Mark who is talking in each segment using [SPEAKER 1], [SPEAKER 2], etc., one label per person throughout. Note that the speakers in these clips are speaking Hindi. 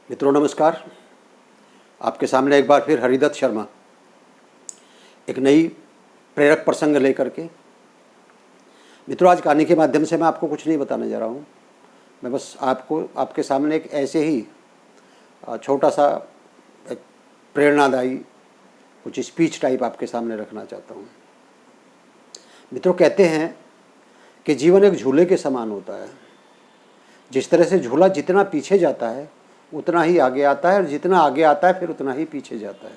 [SPEAKER 1] मित्रों नमस्कार। आपके सामने एक बार फिर हरिदत्त शर्मा एक नई प्रेरक प्रसंग लेकर के। मित्रों, आज कहानी के माध्यम से मैं आपको कुछ नहीं बताने जा रहा हूँ। मैं बस आपके सामने एक ऐसे ही छोटा सा एक प्रेरणादायी कुछ स्पीच टाइप आपके सामने रखना चाहता हूँ। मित्रों, कहते हैं कि जीवन एक झूले के समान होता है। जिस तरह से झूला जितना पीछे जाता है उतना ही आगे आता है, और जितना आगे आता है फिर उतना ही पीछे जाता है।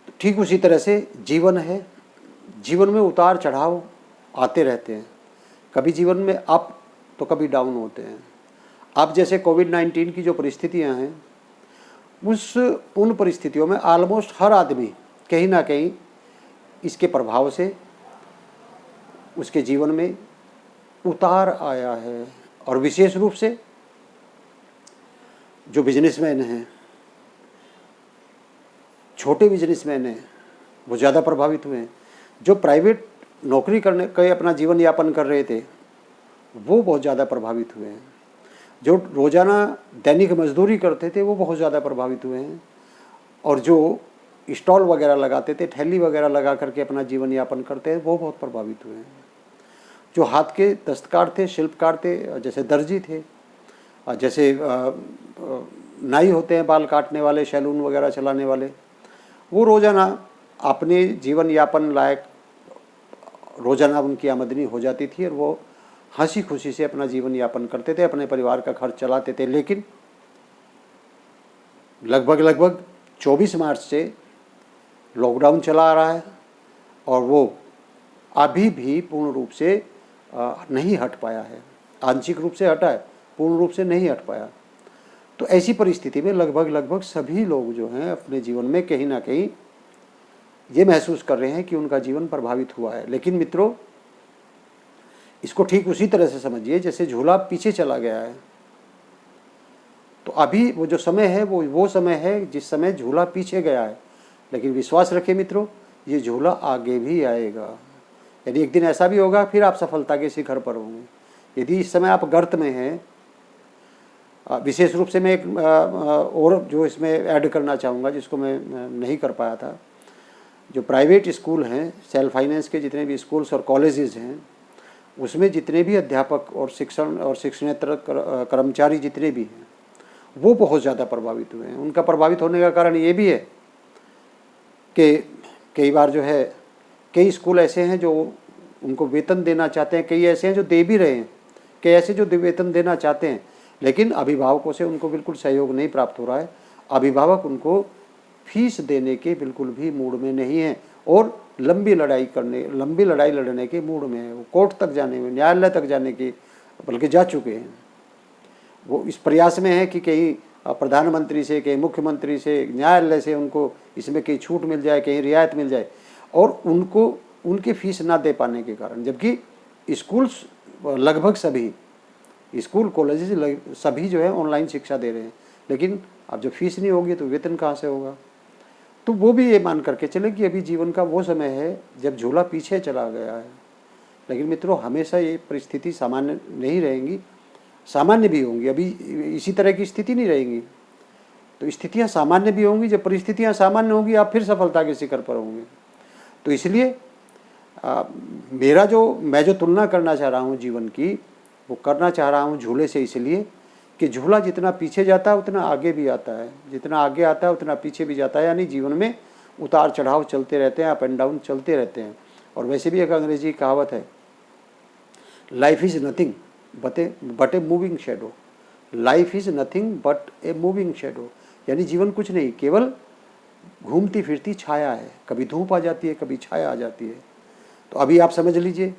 [SPEAKER 1] तो ठीक उसी तरह से जीवन है। जीवन में उतार चढ़ाव आते रहते हैं। कभी जीवन में अप तो कभी डाउन होते हैं। अब जैसे कोविड-19 की जो परिस्थितियां हैं, उन परिस्थितियों में ऑलमोस्ट हर आदमी कहीं ना कहीं इसके प्रभाव से उसके जीवन में उतार आया है। और विशेष रूप से जो बिजनेसमैन हैं, छोटे बिजनेसमैन हैं, वो ज़्यादा प्रभावित हुए हैं। जो प्राइवेट नौकरी करने के अपना जीवन यापन कर रहे थे वो बहुत ज़्यादा प्रभावित हुए हैं। जो रोज़ाना दैनिक मजदूरी करते थे वो बहुत ज़्यादा प्रभावित हुए हैं। और जो स्टॉल वगैरह लगाते थे, ठेली वगैरह लगा करके अपना जीवन यापन करते हैं, वो बहुत प्रभावित हुए हैं। जो हाथ के दस्तकार थे, शिल्पकार थे, जैसे दर्जी थे, जैसे नाई होते हैं, बाल काटने वाले, सैलून वगैरह चलाने वाले, वो रोज़ाना अपने जीवन यापन लायक रोज़ाना उनकी आमदनी हो जाती थी और वो हंसी खुशी से अपना जीवन यापन करते थे, अपने परिवार का खर्च चलाते थे। लेकिन लगभग 24 मार्च से लॉकडाउन चला आ रहा है और वो अभी भी पूर्ण रूप से नहीं हट पाया है। आंशिक रूप से हटा है, पूर्ण रूप से नहीं हट पाया। तो ऐसी परिस्थिति में लगभग सभी लोग जो हैं अपने जीवन में कहीं ना कहीं ये महसूस कर रहे हैं कि उनका जीवन प्रभावित हुआ है। लेकिन मित्रों, इसको ठीक उसी तरह से समझिए जैसे झूला पीछे चला गया है। तो अभी वो जो समय है वो समय है जिस समय झूला पीछे गया है। लेकिन विश्वास रखिए मित्रों, ये झूला आगे भी आएगा। यदि एक दिन ऐसा भी होगा फिर आप सफलता के शिखर पर होंगे। यदि इस समय आप गर्त में हैं, विशेष रूप से मैं एक और जो इसमें ऐड करना चाहूँगा जिसको मैं नहीं कर पाया था, जो प्राइवेट स्कूल हैं, सेल्फ फाइनेंस के जितने भी स्कूल्स और कॉलेजेस हैं, उसमें जितने भी अध्यापक और शिक्षण और शिक्षणेतर कर्मचारी जितने भी हैं वो बहुत ज़्यादा प्रभावित हुए हैं। उनका प्रभावित होने का कारण ये भी है कि कई बार जो है कई स्कूल ऐसे हैं जो उनको वेतन देना चाहते हैं, कई ऐसे हैं जो दे भी रहे हैं, कई ऐसे जो वेतन देना चाहते हैं, लेकिन अभिभावकों से उनको बिल्कुल सहयोग नहीं प्राप्त हो रहा है। अभिभावक उनको फीस देने के बिल्कुल भी मूड में नहीं है और लंबी लड़ाई लड़ने के मूड में है। वो कोर्ट तक जाने में, न्यायालय तक जाने की बल्कि जा चुके हैं। वो इस प्रयास में है कि कहीं प्रधानमंत्री से, कहीं मुख्यमंत्री से, न्यायालय से उनको इसमें कहीं छूट मिल जाए, कहीं रियायत मिल जाए, और उनको उनकी फीस ना दे पाने के कारण। जबकि स्कूल्स लगभग सभी स्कूल कॉलेजेस सभी जो है ऑनलाइन शिक्षा दे रहे हैं, लेकिन अब जब फीस नहीं होगी तो वेतन कहाँ से होगा। तो वो भी ये मान करके चले कि अभी जीवन का वो समय है जब झूला पीछे चला गया है। लेकिन मित्रों, हमेशा ये परिस्थिति सामान्य नहीं रहेंगी, सामान्य भी होंगी। अभी इसी तरह की स्थिति नहीं रहेंगी, तो स्थितियाँ सामान्य भी होंगी। जब परिस्थितियाँ सामान्य होंगी आप फिर सफलता के शिखर पर होंगे। तो इसलिए मैं जो तुलना करना चाह रहा हूँ जीवन की, वो करना चाह रहा हूँ झूले से, इसलिए कि झूला जितना पीछे जाता है उतना आगे भी आता है, जितना आगे आता है उतना पीछे भी जाता है। यानी जीवन में उतार चढ़ाव चलते रहते हैं, अप एंड डाउन चलते रहते हैं। और वैसे भी एक अंग्रेजी कहावत है, life is nothing but a moving shadow. Life is nothing but a moving shadow, यानी जीवन कुछ नहीं, केवल घूमती फिरती छाया है। कभी धूप आ जाती है, कभी छाया आ जाती है। तो अभी आप समझ लीजिए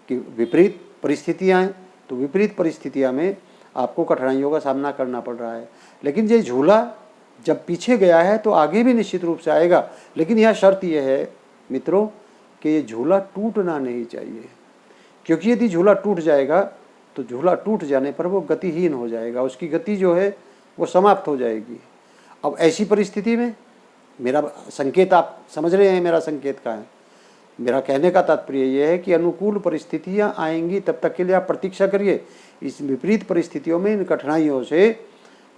[SPEAKER 1] कि विपरीत परिस्थितियाँ हैं, तो विपरीत परिस्थितियाँ में आपको कठिनाइयों का सामना करना पड़ रहा है। लेकिन ये झूला जब पीछे गया है तो आगे भी निश्चित रूप से आएगा। लेकिन यह शर्त यह है मित्रों कि ये झूला टूटना नहीं चाहिए, क्योंकि यदि झूला टूट जाएगा तो झूला टूट जाने पर वो गतिहीन हो जाएगा, उसकी गति जो है वो समाप्त हो जाएगी। अब ऐसी परिस्थिति में मेरा संकेत आप समझ रहे हैं, मेरा संकेत का है, मेरा कहने का तात्पर्य यह है कि अनुकूल परिस्थितियां आएंगी, तब तक के लिए आप प्रतीक्षा करिए। इस विपरीत परिस्थितियों में, इन कठिनाइयों से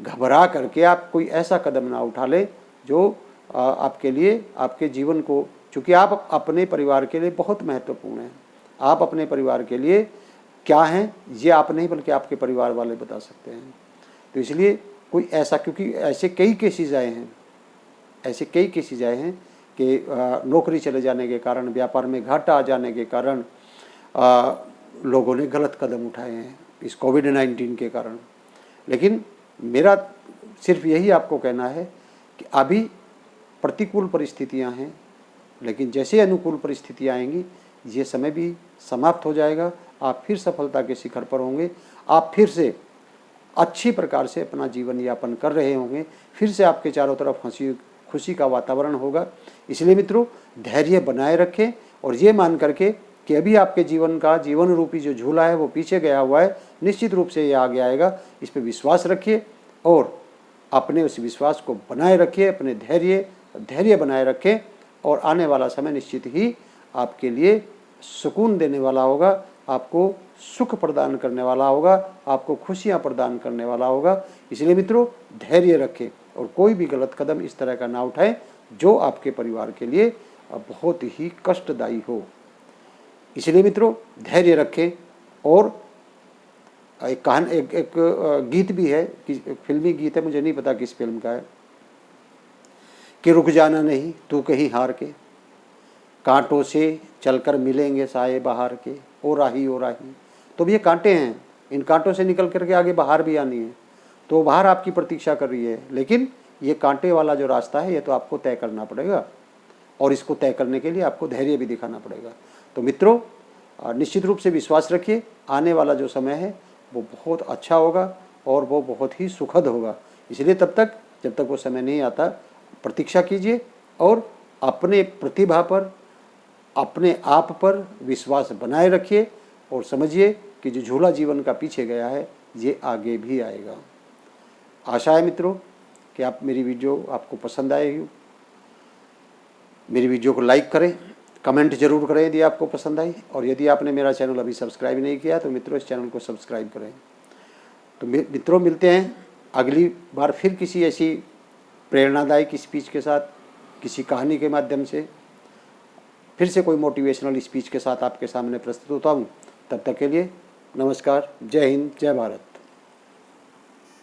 [SPEAKER 1] घबरा करके आप कोई ऐसा कदम ना उठा लें जो आपके लिए, आपके जीवन को, चूँकि आप अपने परिवार के लिए बहुत महत्वपूर्ण हैं। आप अपने परिवार के लिए क्या हैं ये आप नहीं बल्कि आपके परिवार वाले बता सकते हैं। तो इसलिए कोई ऐसा, क्योंकि ऐसे कई केसेस आए हैं, ऐसे कई केसेस आए हैं कि नौकरी चले जाने के कारण, व्यापार में घाटा आ जाने के कारण लोगों ने गलत कदम उठाए हैं इस कोविड-19 के कारण। लेकिन मेरा सिर्फ यही आपको कहना है कि अभी प्रतिकूल परिस्थितियां हैं, लेकिन जैसे अनुकूल परिस्थितियां आएंगी ये समय भी समाप्त हो जाएगा। आप फिर सफलता के शिखर पर होंगे, आप फिर से अच्छी प्रकार से अपना जीवन यापन कर रहे होंगे, फिर से आपके चारों तरफ हंसी खुशी का वातावरण होगा। इसलिए मित्रों, धैर्य बनाए रखें और ये मान करके कि अभी आपके जीवन का, जीवन रूपी जो झूला है वो पीछे गया हुआ है, निश्चित रूप से ये आगे आएगा। इस पर विश्वास रखिए और अपने उस विश्वास को बनाए रखिए, अपने धैर्य बनाए रखें और आने वाला समय निश्चित ही आपके लिए सुकून देने वाला होगा, आपको सुख प्रदान करने वाला होगा, आपको खुशियां प्रदान करने वाला होगा। इसलिए मित्रों, धैर्य रखें और कोई भी गलत कदम इस तरह का ना उठाएं जो आपके परिवार के लिए बहुत ही कष्टदायी हो। इसलिए मित्रों, धैर्य रखें। और एक गीत भी है, फिल्मी गीत है, मुझे नहीं पता किस फिल्म का है, कि रुक जाना नहीं तू कहीं हार के, कांटों से चलकर मिलेंगे साए बहार के, ओ राही ओ राही। तो ये कांटे हैं, इन कांटों से निकल करके आगे बाहर भी आनी है, तो बाहर आपकी प्रतीक्षा कर रही है। लेकिन ये कांटे वाला जो रास्ता है ये तो आपको तय करना पड़ेगा और इसको तय करने के लिए आपको धैर्य भी दिखाना पड़ेगा। तो मित्रों, निश्चित रूप से विश्वास रखिए, आने वाला जो समय है वो बहुत अच्छा होगा और वो बहुत ही सुखद होगा। इसलिए तब तक, जब तक वो समय नहीं आता, प्रतीक्षा कीजिए और अपने प्रतिभा पर, अपने आप पर विश्वास बनाए रखिए और समझिए कि जो झूला जीवन का पीछे गया है ये आगे भी आएगा। आशा है मित्रों कि आप मेरी वीडियो आपको पसंद आएगी। मेरी वीडियो को लाइक करें, कमेंट जरूर करें यदि आपको पसंद आई, और यदि आपने मेरा चैनल अभी सब्सक्राइब नहीं किया तो मित्रों इस चैनल को सब्सक्राइब करें। तो मित्रों, मिलते हैं अगली बार फिर किसी ऐसी प्रेरणादायक स्पीच के साथ, किसी कहानी के माध्यम से, फिर से कोई मोटिवेशनल स्पीच के साथ आपके सामने प्रस्तुत होता हूँ। तब तक के लिए नमस्कार, जय हिंद, जय भारत।